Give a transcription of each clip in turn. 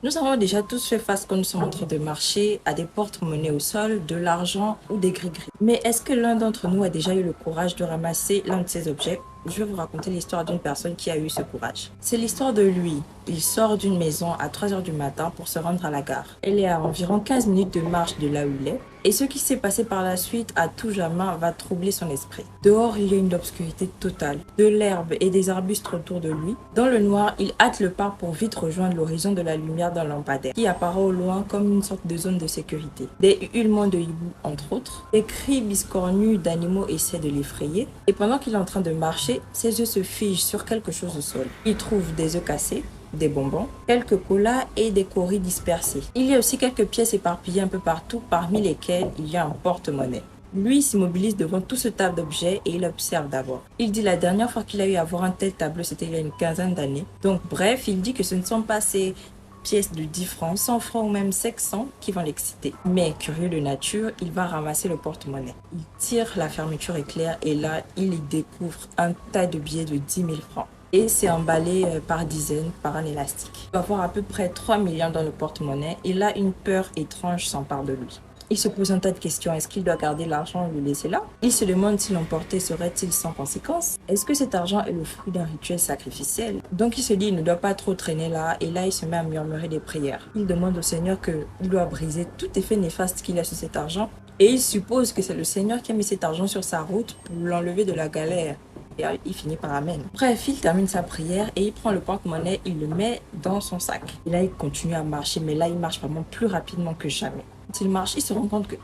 Nous avons déjà tous fait face quand nous sommes en train de marcher à des porte-monnaies au sol, de l'argent ou des gris-gris. Mais est-ce que l'un d'entre nous a déjà eu le courage de ramasser l'un de ces objets? Je vais vous raconter l'histoire d'une personne qui a eu ce courage. C'est l'histoire de lui. Il sort d'une maison à 3 heures du matin pour se rendre à la gare. Elle est à environ 15 minutes de marche de là où il est. Et ce qui s'est passé par la suite, à tout jamais, va troubler son esprit. Dehors, il y a une obscurité totale, de l'herbe et des arbustes autour de lui. Dans le noir, il hâte le pas pour vite rejoindre l'horizon de la lumière d'un lampadaire, qui apparaît au loin comme une sorte de zone de sécurité. Des hurlements de hibou, entre autres. Des cris biscornus d'animaux essaient de l'effrayer. Et pendant qu'il est en train de marcher, ses yeux se figent sur quelque chose au sol. Il trouve des œufs cassés, des bonbons, quelques colas et des coris dispersés. Il y a aussi quelques pièces éparpillées un peu partout, parmi lesquelles il y a un porte-monnaie. Lui s'immobilise devant tout ce tas d'objets et il observe d'abord. Il dit la dernière fois qu'il a eu à voir un tel tableau, c'était il y a une quinzaine d'années. Donc bref, il dit que ce ne sont pas ces pièces de 10 francs, 100 francs ou même 500 qui vont l'exciter. Mais curieux de nature, il va ramasser le porte-monnaie. Il tire la fermeture éclair et là, il y découvre un tas de billets de 10 000 francs. Et c'est emballé par dizaines par un élastique. Il va avoir à peu près 3 millions dans le porte-monnaie et là, une peur étrange s'empare de lui. Il se pose un tas de questions. Est-ce qu'il doit garder l'argent ou le laisser là? Il se demande si l'emporter serait-il sans conséquence. Est-ce que cet argent est le fruit d'un rituel sacrificiel? Donc il se dit il ne doit pas trop traîner là et là il se met à murmurer des prières. Il demande au Seigneur qu'il doit briser tout effet néfaste qu'il a sur cet argent et il suppose que c'est le Seigneur qui a mis cet argent sur sa route pour l'enlever de la galère. Et il finit par amen. Bref, il termine sa prière et il prend le porte-monnaie, il le met dans son sac. Et là, il continue à marcher, mais là, il marche vraiment plus rapidement que jamais. Quand il marche, il se rend compte que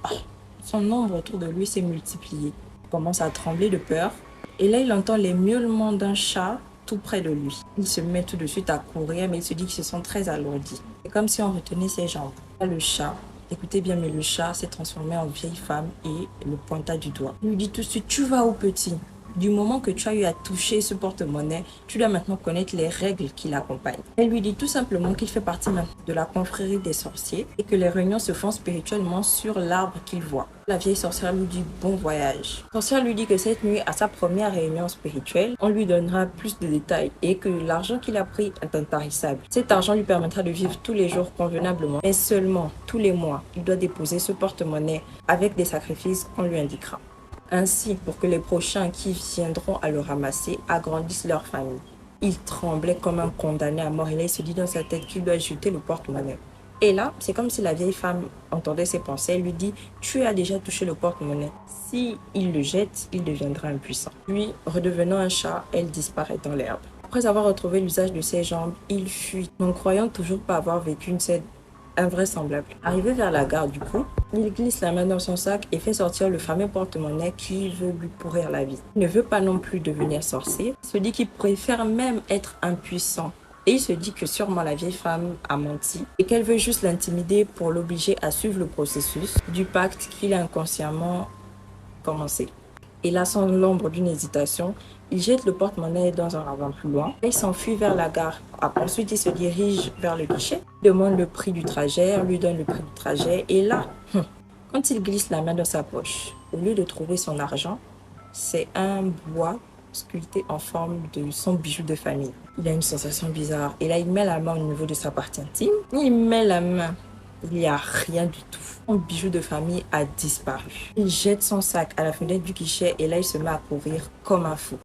son nombre autour de lui s'est multiplié. Il commence à trembler de peur. Et là, il entend les miaulements d'un chat tout près de lui. Il se met tout de suite à courir, mais il se dit qu'ils se sont très alourdis. C'est comme si on retenait ses jambes. Là, le chat, écoutez bien, mais le chat s'est transformé en vieille femme et le pointa du doigt. Il lui dit tout de suite, tu vas où, petit? Du moment que tu as eu à toucher ce porte-monnaie, tu dois maintenant connaître les règles qui l'accompagnent. Elle lui dit tout simplement qu'il fait partie de la confrérie des sorciers et que les réunions se font spirituellement sur l'arbre qu'il voit. La vieille sorcière lui dit bon voyage. La sorcière lui dit que cette nuit, à sa première réunion spirituelle, on lui donnera plus de détails et que l'argent qu'il a pris est intarissable. Cet argent lui permettra de vivre tous les jours convenablement, mais seulement tous les mois, il doit déposer ce porte-monnaie avec des sacrifices qu'on lui indiquera. Ainsi, pour que les prochains qui viendront à le ramasser agrandissent leur famille. Il tremblait comme un condamné à mort et là, il se dit dans sa tête qu'il doit jeter le porte-monnaie. Et là, c'est comme si la vieille femme entendait ses pensées. Elle lui dit « Tu as déjà touché le porte-monnaie. Si il le jette, il deviendra impuissant. » Puis, redevenant un chat, elle disparaît dans l'herbe. Après avoir retrouvé l'usage de ses jambes, il fuit, en croyant toujours pas avoir vécu une scène invraisemblable. Arrivé vers la gare du coup, il glisse la main dans son sac et fait sortir le fameux porte-monnaie qui veut lui pourrir la vie. Il ne veut pas non plus devenir sorcier. Il se dit qu'il préfère même être impuissant. Et il se dit que sûrement la vieille femme a menti et qu'elle veut juste l'intimider pour l'obliger à suivre le processus du pacte qu'il a inconsciemment commencé. Et là, sans l'ombre d'une hésitation, il jette le porte-monnaie dans un ravin plus loin et il s'enfuit vers la gare. Ensuite, il se dirige vers le guichet, demande le prix du trajet, lui donne le prix du trajet et là, quand il glisse la main dans sa poche, au lieu de trouver son argent, c'est un bois sculpté en forme de son bijou de famille. Il a une sensation bizarre et là, il met la main au niveau de sa partie intime. Il met la main. Il n'y a rien du tout. Son bijou de famille a disparu. Il jette son sac à la fenêtre du guichet et là, il se met à courir comme un fou.